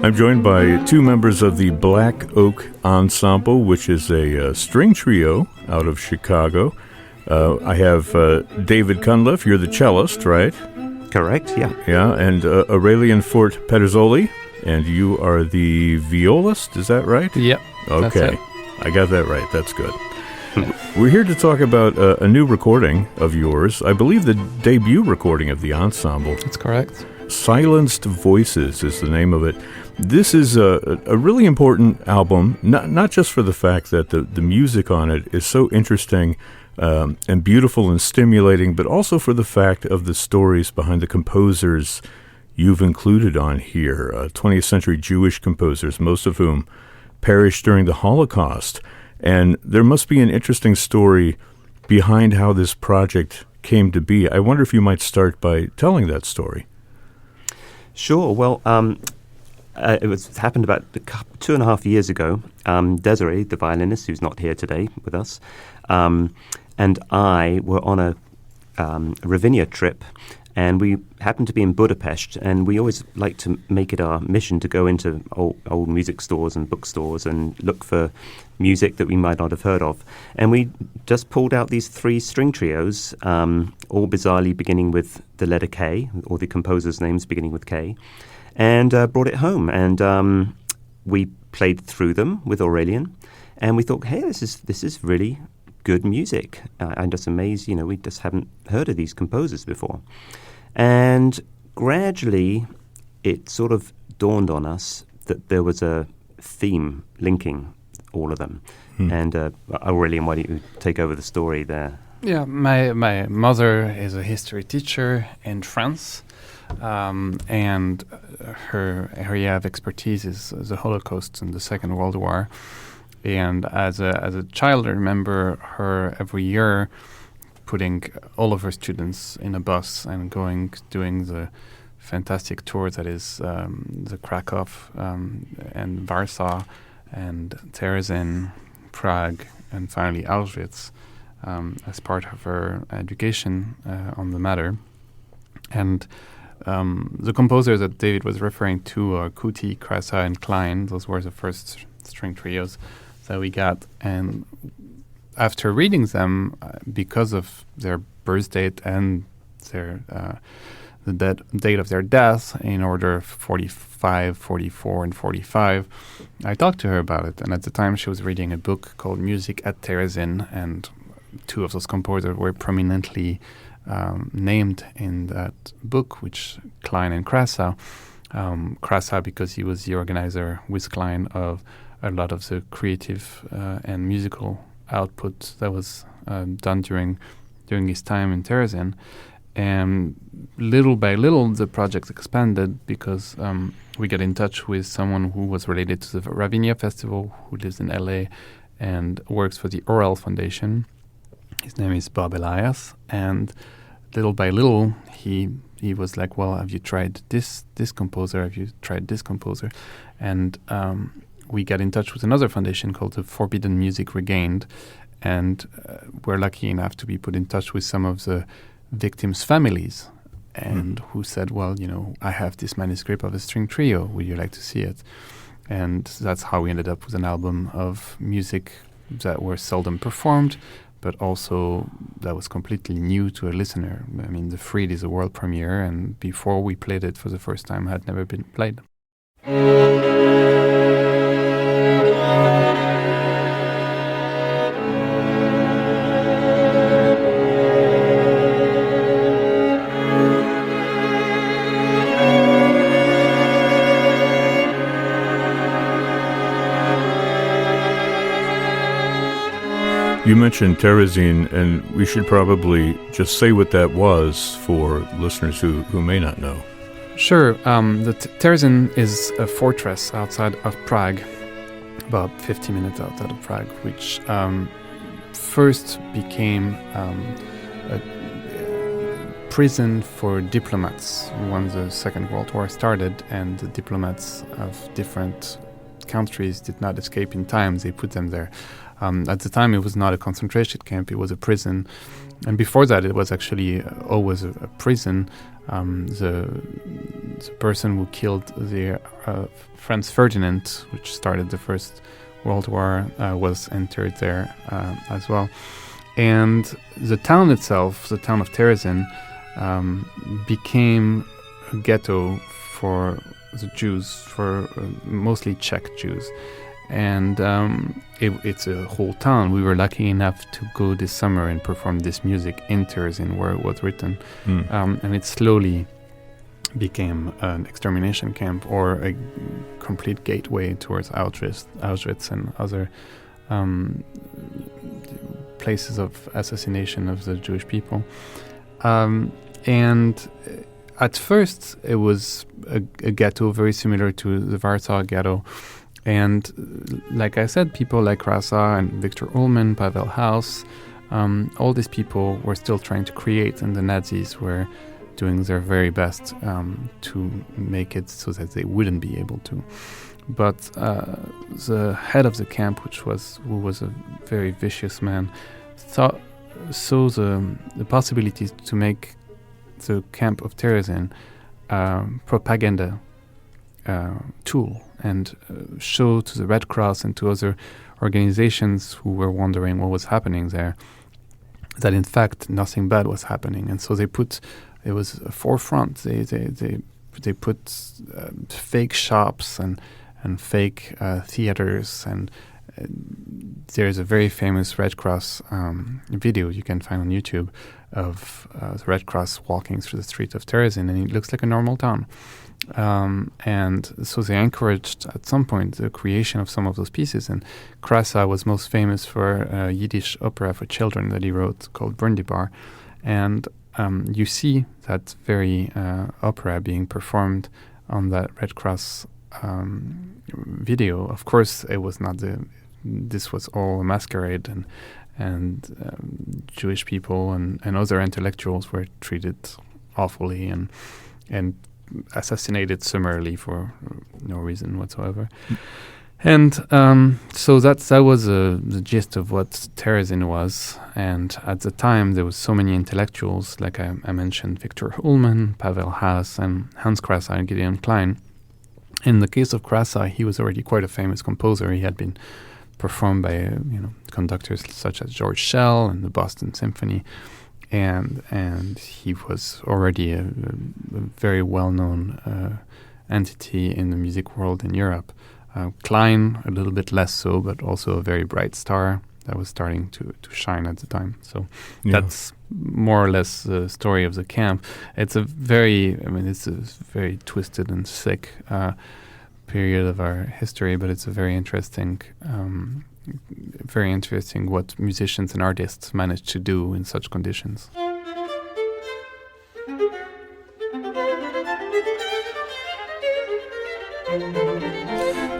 I'm joined by two members of the Black Oak Ensemble, which is a string trio out of Chicago. I have David Cunliffe. You're the cellist, right? Correct, yeah. Yeah, and Aurélien Fort Pederzoli, and you are the violist, is that right? Yep. Okay, I got that right. That's good. We're here to talk about a new recording of yours. I believe the debut recording of the ensemble. That's correct. Silenced Voices is the name of it. This is a really important album, not just for the fact that the music on it is so interesting and beautiful and stimulating, but also for the fact of the stories behind the composers you've included on here, 20th century Jewish composers, most of whom perished during the Holocaust. And there must be an interesting story behind how this project came to be. I wonder if you might start by telling that story. Sure. Well, it happened about 2.5 years ago. Desiree, the violinist, who's not here today with us, and I were on a Ravinia trip, and we happened to be in Budapest, and we always like to make it our mission to go into old music stores and bookstores and look for music that we might not have heard of. And we just pulled out these 3 string trios, all bizarrely beginning with the letter K, or the composers' names beginning with K, and brought it home. And we played through them with Aurélien, and we thought, hey, this is really good music. I'm just amazed, we just haven't heard of these composers before. And gradually, it sort of dawned on us that there was a theme linking all of them. And Aurélien, why don't you take over the story there? Yeah, my mother is a history teacher in France, and her area of expertise is the Holocaust and the Second World War. And as a child, I remember her every year putting all of her students in a bus and doing the fantastic tour that is the Krakow and Warsaw and Terezin, Prague, and finally Auschwitz as part of her education on the matter. And the composers that David was referring to are Kuti, Krasa, and Klein. Those were the first string trios that we got. And after reading them, because of their birth date and their the date of their death in order 45, 44, and 45, I talked to her about it. And at the time, she was reading a book called Music at Terezin, and 2 of those composers were prominently named in that book, which Klein and Krasa. Krasa because he was the organizer with Klein of a lot of the creative and musical output that was done during his time in Terezin. And little by little, the project expanded because we got in touch with someone who was related to the Ravinia Festival, who lives in LA and works for the Orel Foundation. His name is Bob Elias. And little by little, he was like, well, have you tried this composer? Have you tried this composer? And we got in touch with another foundation called the Forbidden Music Regained. And we're lucky enough to be put in touch with some of the victims' families, and who said, well, I have this manuscript of a string trio. Would you like to see it? And that's how we ended up with an album of music that were seldom performed, but also that was completely new to a listener. I mean, The Freed is a world premiere, and before we played it for the first time, had never been played. You mentioned Terezin, and we should probably just say what that was for listeners who may not know. Sure. The Terezin is a fortress outside of Prague, about 50 minutes outside of Prague, which first became a prison for diplomats when the Second World War started, and the diplomats of different countries did not escape in time. They put them there. At the time, it was not a concentration camp; it was a prison. And before that, it was actually always a prison. The person who killed the Franz Ferdinand, which started the First World War, was entered there as well. And the town itself, the town of Terezin, became a ghetto for the Jews, for mostly Czech Jews. And it's a whole town. We were lucky enough to go this summer and perform this music in Terezin, where it was written. And it slowly became an extermination camp or a complete gateway towards Auschwitz and other places of assassination of the Jewish people. And at first, it was a ghetto very similar to the Warsaw ghetto. And like I said, people like Krasa and Victor Ullmann, Pavel Haus, all these people were still trying to create, and the Nazis were doing their very best to make it so that they wouldn't be able to. But the head of the camp, who was a very vicious man, saw the possibilities to make the camp of Terezin propaganda tool, and show to the Red Cross and to other organizations who were wondering what was happening there that in fact nothing bad was happening. And so it was a forefront. They put fake shops and fake theaters, and there's a very famous Red Cross video you can find on YouTube of the Red Cross walking through the street of Terezin, and it looks like a normal town. And so they encouraged at some point the creation of some of those pieces. And Krasa was most famous for a Yiddish opera for children that he wrote called Brundibar. And you see that very opera being performed on that Red Cross video. Of course, it was not this was all a masquerade, and Jewish people and other intellectuals were treated awfully and assassinated summarily for no reason whatsoever. And so that was the gist of what Terezin was. And at the time, there was so many intellectuals, like I mentioned, Victor Ullmann, Pavel Haas, and Hans Krasa and Gideon Klein. In the case of Krasa, he was already quite a famous composer. He had been performed by conductors such as George Schell and the Boston Symphony. And he was already a very well-known entity in the music world in Europe. Klein, a little bit less so, but also a very bright star that was starting to shine at the time. So that's more or less the story of the camp. It's a very twisted and sick period of our history, but it's a very interesting what musicians and artists manage to do in such conditions.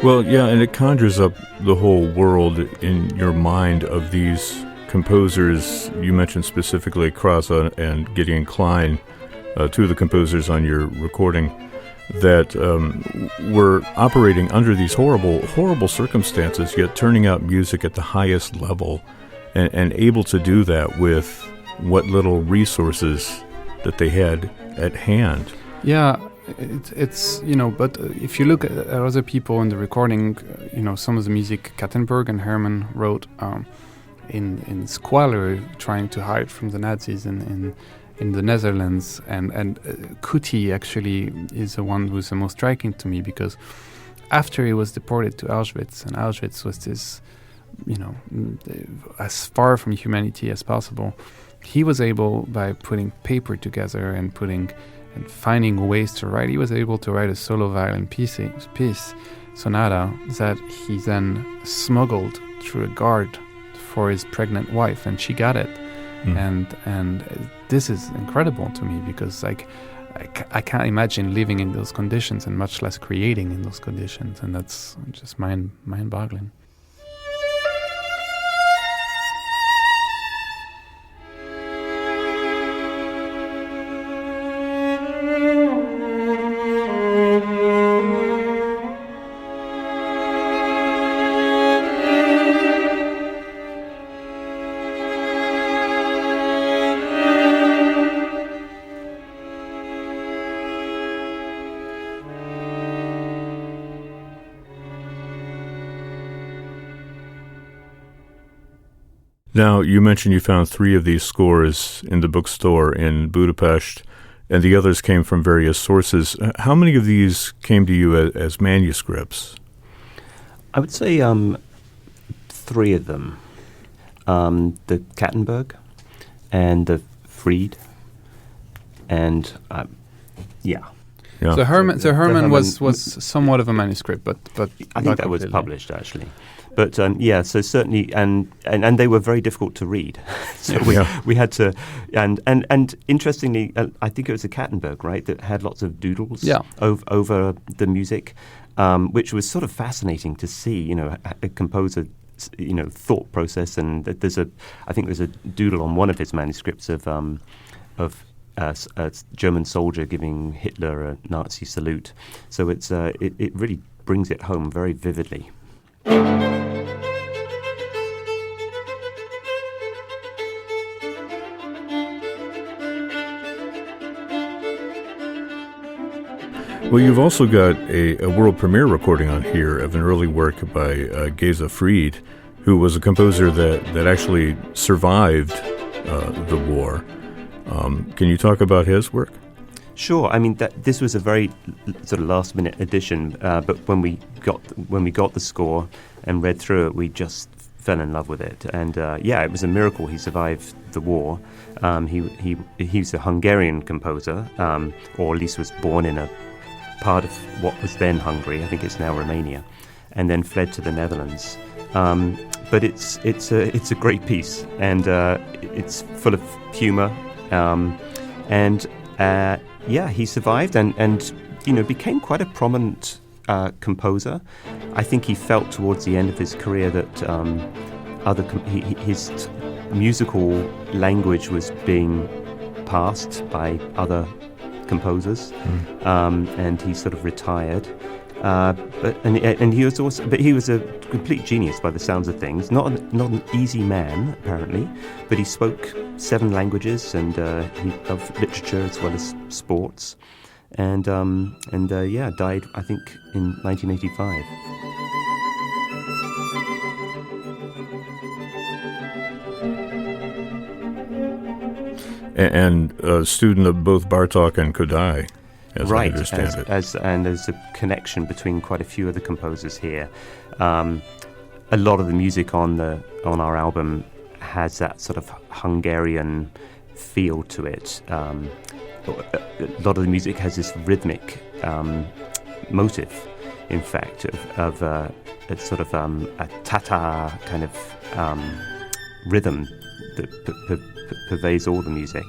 Well, yeah, and it conjures up the whole world in your mind of these composers. You mentioned specifically Krasa and Gideon Klein, two of the composers on your recording, that were operating under these horrible circumstances, yet turning out music at the highest level, and able to do that with what little resources that they had at hand. Yeah, it's but if you look at other people in the recording, some of the music Kattenberg and Herman wrote in squalor, trying to hide from the Nazis in the Netherlands, and Kuti actually is the one who's the most striking to me, because after he was deported to Auschwitz, and Auschwitz was this, as far from humanity as possible, he was able, by putting paper together and finding ways to write, he was able to write a solo violin piece, sonata, that he then smuggled through a guard for his pregnant wife, and she got it. And this is incredible to me, because I can't imagine living in those conditions, and much less creating in those conditions, and that's just mind-boggling. Now, you mentioned you found 3 of these scores in the bookstore in Budapest, and the others came from various sources. How many of these came to you as manuscripts? I would say 3 of them. The Kattenberg and the Fried, and yeah. So Hermann was somewhat of a manuscript, but I think that was published actually. But yeah, so certainly, and they were very difficult to read. So we had to, and interestingly, I think it was a Kattenberg, right, that had lots of doodles over the music, which was sort of fascinating to see, a composer, thought process. And I think there's a doodle on one of his manuscripts of a German soldier giving Hitler a Nazi salute. So it really brings it home very vividly. Well, you've also got a world premiere recording on here of an early work by Geza Fried, who was a composer that actually survived the war. Can you talk about his work? Sure. I mean, this was a very sort of last-minute addition, but when we got the score and read through it, we just fell in love with it. And it was a miracle he survived the war. He's a Hungarian composer, or at least was born in a part of what was then Hungary. I think it's now Romania, and then fled to the Netherlands. But it's a great piece, and it's full of humor. He survived and became quite a prominent composer. I think he felt towards the end of his career that his musical language was being passed by other composers, and he sort of retired. But he was a complete genius by the sounds of things. Not an easy man apparently, but he spoke 7 languages, and he loved literature as well as sports, and died I think in 1985. And a student of both Bartók and Kodály, as I understand it. And there's a connection between quite a few of the composers here. A lot of the music on our album has that sort of Hungarian feel to it. A lot of the music has this rhythmic motive, in fact, of a sort of a Tatar kind of rhythm that pervades all the music,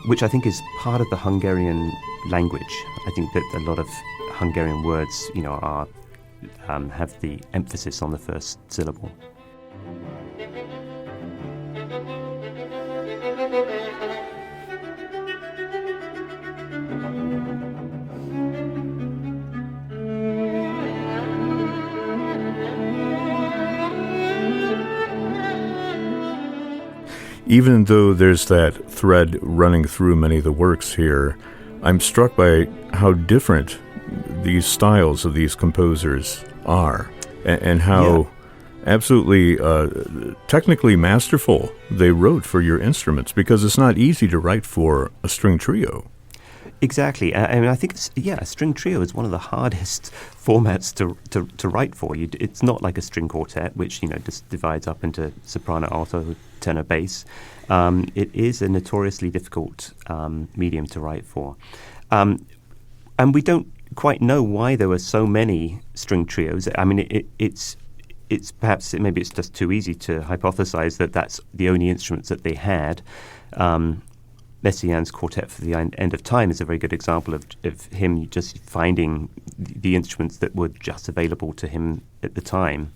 which I think is part of the Hungarian language. I think that a lot of Hungarian words, are have the emphasis on the first syllable. Even though there's that thread running through many of the works here, I'm struck by how different these styles of these composers are, and how absolutely technically masterful they wrote for your instruments, because it's not easy to write for a string trio. Exactly. I mean, I think a string trio is one of the hardest formats to write for. It's not like a string quartet, which just divides up into soprano, alto, tenor, bass. It is a notoriously difficult medium to write for, and we don't quite know why there were so many string trios. I mean, it's perhaps maybe it's just too easy to hypothesize that that's the only instruments that they had. Messiaen's Quartet for the End of Time is a very good example of him just finding the instruments that were just available to him at the time.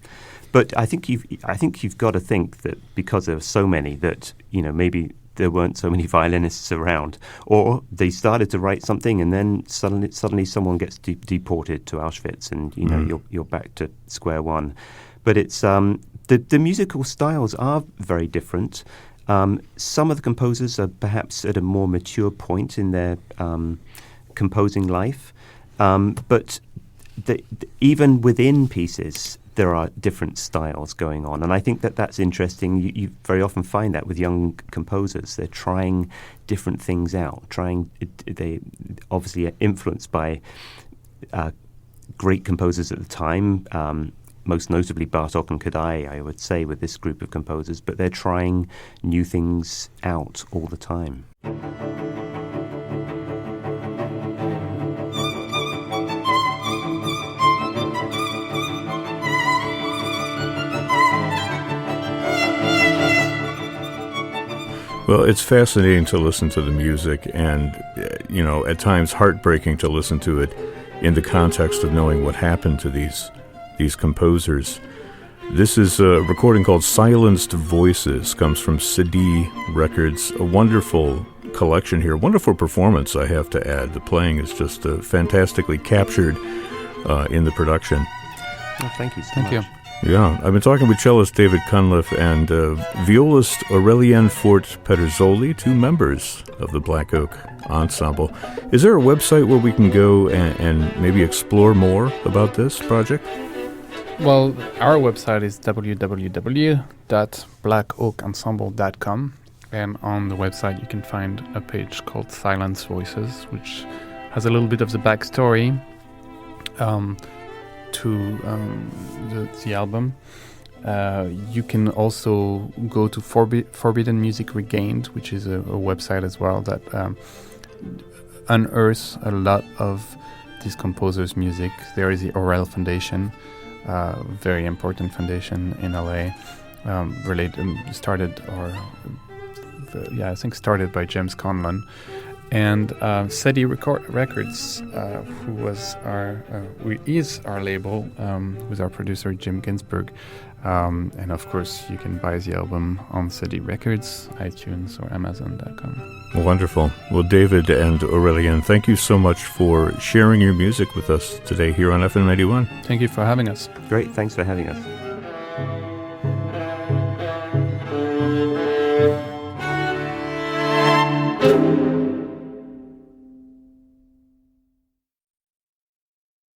But I think you've got to think that because there were so many that maybe there weren't so many violinists around, or they started to write something and then suddenly someone gets deported to Auschwitz, and you're back to square one. But it's the musical styles are very different. Some of the composers are perhaps at a more mature point in their composing life, but even within pieces, there are different styles going on. And I think that that's interesting. You very often find that with young composers. They're trying different things out, they obviously are influenced by great composers at the time, most notably Bartók and Kodály, I would say, with this group of composers, but they're trying new things out all the time. Well, it's fascinating to listen to the music and, at times heartbreaking to listen to it in the context of knowing what happened to these composers. This is a recording called Silenced Voices, comes from Cedille Records, a wonderful collection here, wonderful performance, I have to add. The playing is just fantastically captured in the production. Well, thank you so much. Thank you. Yeah, I've been talking with cellist David Cunliffe and violist Aurélien Fort Pederzoli, two members of the Black Oak Ensemble. Is there a website where we can go and maybe explore more about this project? Well, our website is www.blackoakensemble.com, and on the website you can find a page called Silence Voices, which has a little bit of the backstory to the album. You can also go to Forbidden Music Regained, which is a website as well that unearths a lot of these composers' music. There is the Aurel Foundation, very important foundation in LA, started by James Conlon. And Cedille Records, who is our label, with our producer Jim Ginsberg. And of course, you can buy the album on Cedille Records, iTunes, or Amazon.com. Wonderful. Well, David and Aurélien, thank you so much for sharing your music with us today here on FM 91. Thank you for having us. Great, thanks for having us.